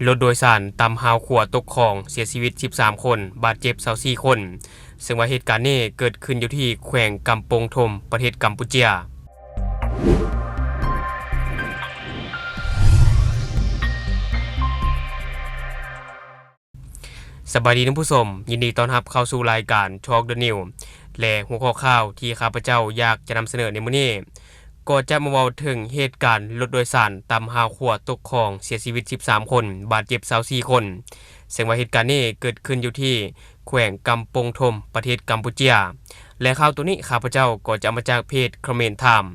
รถโดยสารตำฮาวขัวตกคลองเสียชีวิต13คนบาดเจ็บ24คนซึ่งว่าเหตุการณ์นี้เกิดขึ้นอยู่ที่แขวงกำปงธมประเทศกัมพูชาสบายดีท่านผู้ชมยินดีต้อนรับเข้าสู่รายการทอล์กเดอะนิวและหัวข้อข่าวที่ข้าพเจ้าอยากจะนำเสนอในมื้อนี้ก็จะมาเว้าถึงเหตุการณ์รถโดยสารตำฮาวขัวตกคลองเสียชีวิต13คนบาดเจ็บ24คนซึ่งว่าเหตุการณ์นี้เกิดขึ้นอยู่ที่แขวงกำปงธมประเทศกัมพูชาและข่าวตัวนี้ข้าพเจ้าก็จะมาจากเพจคอมเมนต์ไทม์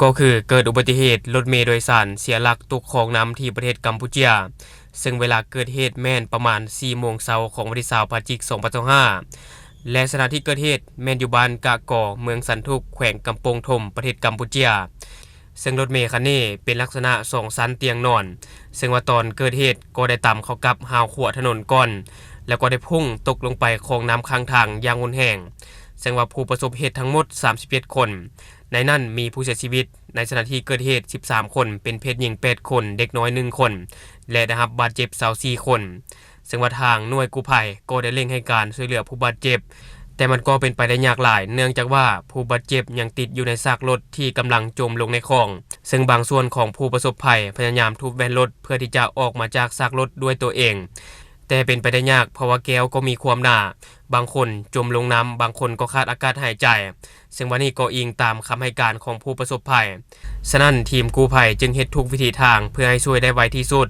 ก็คือเกิดอุบัติเหตุรถเมล์โดยสารเสียหลักตกคลองน้ำที่ประเทศกัมพูชาซึ่งเวลาเกิดเหตุแม่นประมาณ 4 โมงเช้าของวันที่20พฤศจิกายน2025และสถานที่เกิดเหตุแม่นอยู่บ้านกะก่อเมืองสันทุกแขวงกำปงธมประเทศกัมพูชาซึ่งรถเมล์คันนี้เป็นลักษณะ2ชั้นเตียงนอนซึ่งว่าตอนเกิดเหตุก็ได้ต่ำเข้ากับหาวขัวถนนก่อนแล้วก็ได้พุ่งตกลงไปคลองน้ำข้างทางอย่างรุนแรงซึ่งว่าผู้ประสบเหตุทั้งหมด31คนในนั้นมีผู้เสียชีวิตในสถานที่เกิดเหตุ13คนเป็นเพศหญิง8คนเด็กน้อย1คนและได้รับบาดเจ็บ24คนซึ่งว่าทางหน่วยกู้ภัยก็ได้เร่งให้การช่วยเหลือผู้บาดเจ็บแต่มันก็เป็นไปได้ยากหลายเนื่องจากว่าผู้บาดเจ็บยังติดอยู่ในซากรถที่กำลังจมลงในคลองซึ่งบางส่วนของผู้ประสบภัยพยายามทุบแวนรถเพื่อที่จะออกมาจากซากรถด้วยตัวเองแต่เป็นไปได้ยากเพราะว่าแก้วก็มีความหนาบางคนจมลงน้ำบางคนก็ขาดอากาศหายใจซึ่งวันนี้ก็อิงตามคำให้การของผู้ประสบภัยฉะนั้นทีมกู้ภัยจึงเฮ็ดทุกวิถีทางเพื่อให้ช่วยได้ไวที่สุด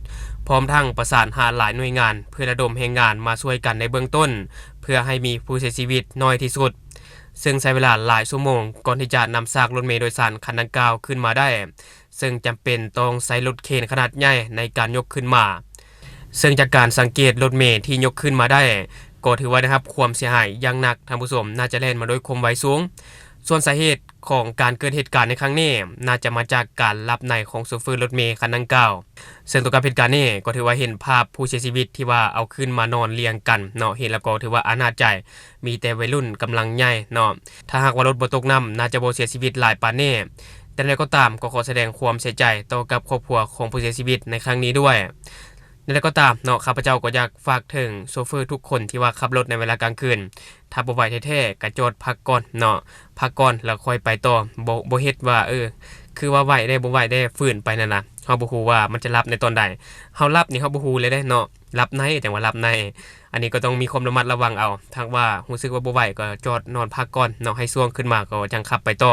พร้อมทั้งประสานหาหลายหน่วยงานเพื่อระดมแรงงานมาช่วยกันในเบื้องต้นเพื่อให้มีผู้เสียชีวิตน้อยที่สุดซึ่งใช้เวลาหลายชั่วโมงก่อนที่จะนำซากรถเมล์โดยสารคันดังกล่าวขึ้นมาได้ซึ่งจำเป็นต้องใช้รถเคนขนาดใหญ่ในการยกขึ้นมาซึ่งจากการสังเกตรถเมล์ที่ยกขึ้นมาได้ก็ถือว่าได้รับความเสียหายอย่างหนักท่านผู้ชมน่าจะแล่นมาด้วยความไวสูงส่วนสาเหตุของการเกิดเหตุการณ์ในครั้งนี้น่าจะมาจากการหลับในของโชเฟอร์รถเมล์คันดังกล่าวซึ่งตัวกับเหตุการณ์นี้ก็ถือว่าเห็นภาพผู้เสียชีวิตที่ว่าเอาขึ้นมานอนเรียงกันเนาะเห็นแล้วก็ถือว่าอนาจใจมีแต่วัยรุ่นกำลังใหญ่เนาะถ้าหากว่ารถบ่ตกน้ำน่าจะบ่เสียชีวิตหลายปานนี้แต่แล้วก็ตามก็ขอแสดงความเสียใจต่อกับครอบครัวของผู้เสียชีวิตในครั้งนี้ด้วยนั่นแหละก็ตามเนาะข้าพเจ้าก็อยากฝากถึงโชเฟอร์ทุกคนที่ว่าขับรถในเวลากลางคืนถ้าบ่ไหวแท้ๆก็จอดพักก่อนเนาะพักก่อนแล้วค่อยไปต่อบ่เฮ็ดว่าคือว่าไหวได้บ่ไหวได้ฟื้นไปนั่นน่ะเฮาบ่ฮู้ว่ามันจะหลับในตอนใดเฮาหลับนี่เฮาบ่ฮู้เลยเด้เนาะหลับในจังว่าหลับในอันนี้ก็ต้องมีความระมัดระวังเอาถ้าว่ารู้สึกว่าบ่ไหวก็จอดนอนพักก่อนเนาะให้ช่วงขึ้นมาก็จังขับไปต่อ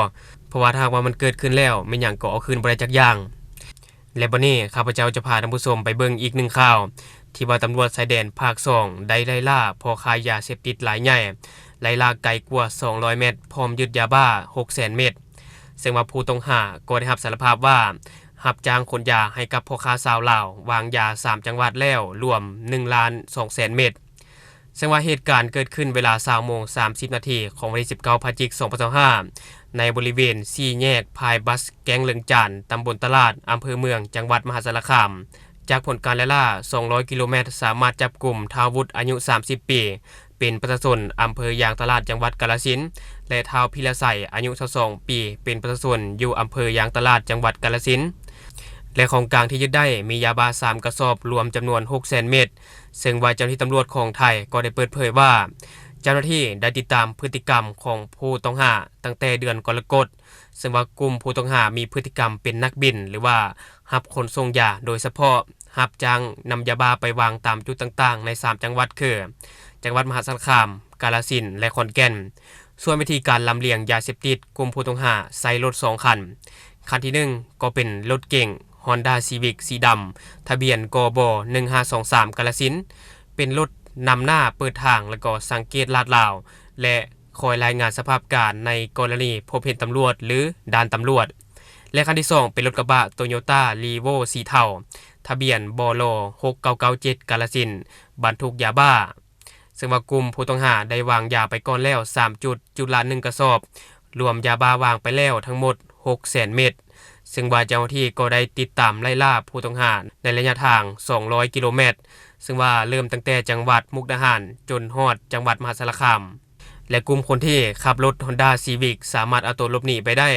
เพราะว่าถ้าว่ามันเกิดขึ้นแล้วแม่นหยังก็เอาคืนบ่ได้จักอย่างและบัดนี้ข้าพเจ้าจะพาท่านผู้ชมไปเบิ่งอีกหนึ่งข่าวที่ว่าตำรวจชายแดนภาค2ได้ไล่ล่าพ่อค้ายาเสพติดรายใหญ่ไล่ล่าไกลกว่า200เมตรพร้อมยึดยาบ้า 600,000 เม็ดซึ่งว่าผู้ต้องหาก็ได้รับสารภาพว่ารับจ้างขนยาให้กับพ่อค้าชาวลาววางยา3จังหวัดแล้วรวม 1,200,000 เม็ดซึ่งว่าเหตุการณ์เกิดขึ้นเวลา 20:30 นาทีของวันที่19พฤศจิกายน2025ในบริเวณ4แยกพายบัสแก๊งเลิงจานตำบลตลาดอำเภอเมืองจังหวัดมหาสารคามจากผลการไล่ล่า200กิโลเมตรสามารถจับกลุ่มท้าววุฒิอายุ30ปีเป็นประชาชนอำเภอยางตลาดจังหวัดกาฬสินธุ์และท้าวพิรไสอายุ22ปีเป็นประชาชนอยู่อำเภอยางตลาดจังหวัดกาฬสินธุ์และของกลางที่ยึดได้มียาบ้า3กระสอบรวมจำนวน 600,000 เม็ดซึ่งว่าเจ้าหน้าที่ตำรวจของไทยก็ได้เปิดเผยว่าเจ้าหน้าที่ได้ติดตามพฤติกรรมของผู้ต้องหาตั้งแต่เดือนกรกฎาคมซึ่งว่ากลุ่มผู้ต้องหามีพฤติกรรมเป็นนักบินหรือว่ารับขนส่งยาโดยเฉพาะรับจ้างนำยาบ้าไปวางตามจุดต่างๆใน3จังหวัดคือจังหวัดมหาสารคามกาฬสินธุ์และขอนแก่นส่วนวิธีการลำเลียงยาเสพติดกลุ่มผู้ต้องหาใส่รถ2คันคันที่1ก็เป็นรถเก๋ง Honda Civic สีดำทะเบียนกบ1523กาฬสินธุ์เป็นรถนำหน้าเปิดทางแล้วก็สังเกตลาดลาวและคอยรายงานสภาพการในกรณีพบเห็นตำรวจหรือด่านตำรวจและคันที่2เป็นรถกระบะ Toyota Revo สีเทาทะเบียนบล6997กาฬสินธุ์บรรทุกยาบ้าซึ่งว่ากลุ่มผู้ต้องหาได้วางยาไปก่อนแล้ว3จุดละ1กระสอบรวมยาบ้าวางไปแล้วทั้งหมด 600,000 เม็ดซึ่งว่าเจ้าหน้าที่ก็ได้ติดตามไล่ล่าผู้ต้องหาในระยะทาง200กิโลเมตรซึ่งว่าเริ่มตั้งแต่จังหวัดมุกดาหารจนฮอดจังหวัดมหาสารคาม แ และกลุ่มคนที่ขับรถ Honda Civic สามารถเอาตัวหลบหนีไปได้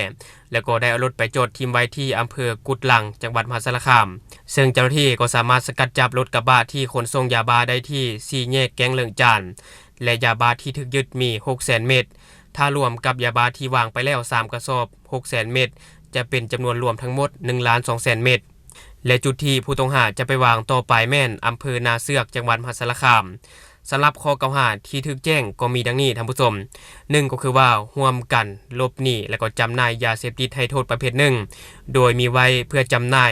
แล้วก็ได้เอารถไปจอดทิ้งไว้ที่อำเภอกุดลังจังหวัดมหาสารคามซึ่งเจ้าหน้าที่ก็สามารถสกัดจับรถกระบะที่ขนส่งยาบ้าได้ที่4แยกแก้งเหลืองจานและยาบ้าที่ถูกยึดมี 600,000 เม็ดถ้ารวมกับยาบ้าที่วางไปแล้ว3กระสอบ 600,000 เม็ดจะเป็นจำนวนรวมทั้งหมด 1,200,000 เม็ดและจุดที่ผู้ต้องหาจะไปวางต่อไปแม่นอำเภอนาเสือกจังหวัดมหาสารคามสำหรับข้อกล่าวหาที่ถูกแจ้งก็มีดังนี้ท่านผู้ชม1ก็คือว่าร่วมกันหลบหนีและก็จำหน่ายยาเสพติดให้โทษประเภทหนึ่งโดยมีไว้เพื่อจำหน่าย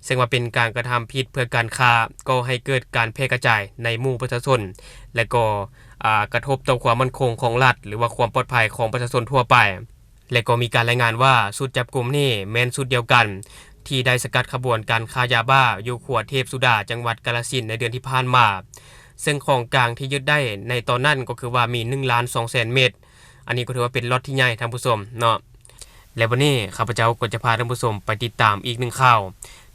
ซึ่งว่าเป็นการกระทำผิดเพื่อการค้าก็ให้เกิดการแพร่กระจายในหมู่ประชาชนและก็กระทบต่อความมั่นคงของรัฐหรือว่าความปลอดภัยของประชาชนทั่วไปและก็มีการรายงานว่าชุดจับกุมนี้แม่นชุดเดียวกันที่ได้สกัดขบวนการค้ายาบ้าอยู่ขวดเทพสุดาจังหวัดกาฬสินธุ์ในเดือนที่ผ่านมาซึ่งของกลางที่ยึดได้ในตอนนั้นก็คือว่ามี 1,200,000 เม็ดอันนี้ก็ถือว่าเป็นล็อตที่ใหญ่ท่านผู้ชมเนาะและวันนี้ข้าพเจ้าก็จะพาท่านผู้ชมไปติดตามอีกหนึ่งข่าว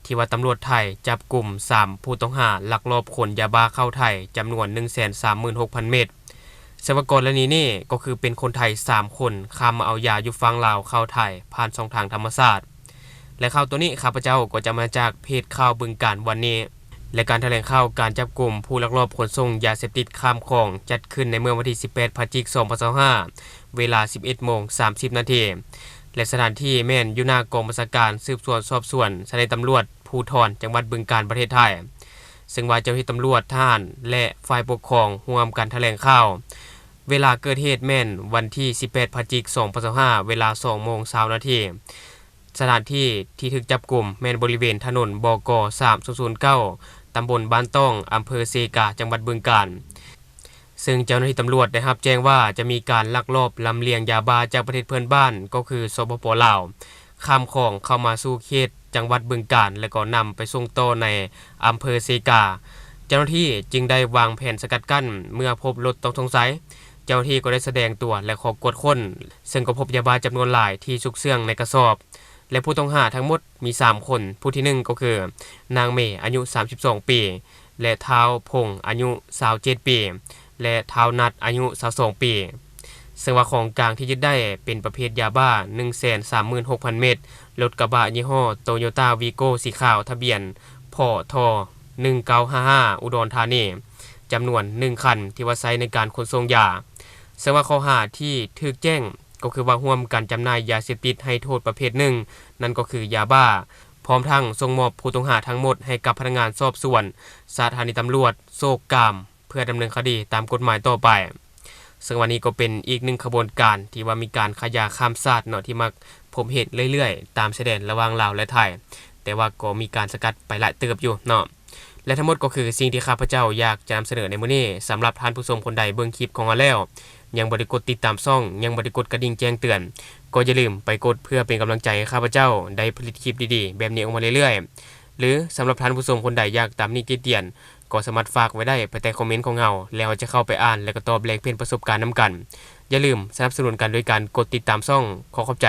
ที่ว่าตำรวจไทยจับกลุ่ม3ผู้ต้องหาลักลอบขนยาบ้าเข้าไทยจำนวน 136,000 เม็ดสวกรณีนี้ก็คือเป็นคนไทย3คนข้ามมาเอายาอยู่ฝั่งลาวเข้าไทยผ่านช่องทางธรรมชาติและข่าวตัวนี้ข้าพเจ้าก็จะมาจากเพจข่าวบึงกาฬวันนี้และการแถลงข่าวการจับกลุ่มผู้ลักลอบขนส่งยาเสพติดข้ามคลองจัดขึ้นในเมื่อวันที่18พฤศจิกายน2025เวลา 11:30 น.และสถานที่แม่นอยู่หน้ากองบัญชาการสืบสวนสอบสวนสถานีตำรวจภูธรจังหวัดบึงกาฬประเทศไทยซึ่งว่าเจ้าหน้าที่ตำรวจทหารและฝ่ายปกครองร่วมกันแถลงข่าวเวลาเกิดเหตุแม่นวันที่18พฤศจิกายน2025เวลา 2:20 น.สถานที่ที่ถูกจับกลุ่มแม่นบริเวณถนนบก3009ตำบลบ้านต้องอำเภอเซกาจังหวัดบึงกาฬซึ่งเจ้าหน้าที่ตำรวจได้รับแจ้งว่าจะมีการลักลอบลำเลียงยาบ้าจากประเทศเพื่อนบ้านก็คือสปป.ลาวข้ามคลองเข้ามาสู่เขตจังหวัดบึงกาฬและก็นำไปส่งต่อในอำเภอเซกาเจ้าหน้าที่จึงได้วางแผนสกัดกั้นเมื่อพบรถต้องสงสัยเจ้าหน้าที่ก็ได้แสดงตัวและขอกวดค้นซึ่งก็พบยาบ้าจำนวนหลายที่ซุกเสื่องในกระสอบและผู้ต้องหาทั้งหมดมี3คนผู้ที่1ก็คือนางเมย์อายุ32ปีและท้าวพงอายุ27ปีและท้าวนัดอายุ22ปีซึ่งว่าของกลางที่ยึดได้เป็นประเภทยาบ้า 136,000 เม็ดรถกระบะยี่ห้อ Toyota Vigo สีขาวทะเบียนพท1955อุดรธานีจำนวน1คันที่ว่าใช้ในการขนส่งยาซึ่งว่าข้อหาที่ถูกแจ้งก็คือว่าร่วมกันจำหน่ายยาเสพติดให้โทษประเภทหนึ่งนั่นก็คือยาบ้าพร้อมทั้งส่งมอบผู้ต้องหาทั้งหมดให้กับพนักงานสอบสวนสถานีตำรวจโศกกามเพื่อดำเนินคดีตามกฎหมายต่อไปซึ่งวันนี้ก็เป็นอีกหนึ่งขบวนการที่ว่ามีการขายยาข้ามชาติเนาะที่มักพบเห็นเรื่อยๆตามชายแดนระหว่างลาวและไทยแต่ว่าก็มีการสกัดไปหลายเติบอยู่เนาะและทั้งหมดก็คือสิ่งที่ข้าพเจ้าอยากจะนำเสนอในมื้อนี้สำหรับท่านผู้ชมคนใดเบิ่งคลิปของเราแล้วยังบ่ได้กดติดตามช่องยังบ่ได้กดกระดิ่งแจ้งเตือนก็อย่าลืมไปกดเพื่อเป็นกำลังใจให้ข้าพเจ้าได้ผลิตคลิปดีๆแบบนี้ออกมาเรื่อยๆหรือสำหรับท่านผู้ชมคนใดอยากตามนี้เตียนก็สามารถฝากไว้ได้ไปใต้คอมเมนต์ของเราแล้วจะเข้าไปอ่านและก็ตอบแลกเปลี่ยนประสบการณ์นํกันอย่าลืมสนับสนุนกันด้วยการกดติดตามช่องขอขอบใจ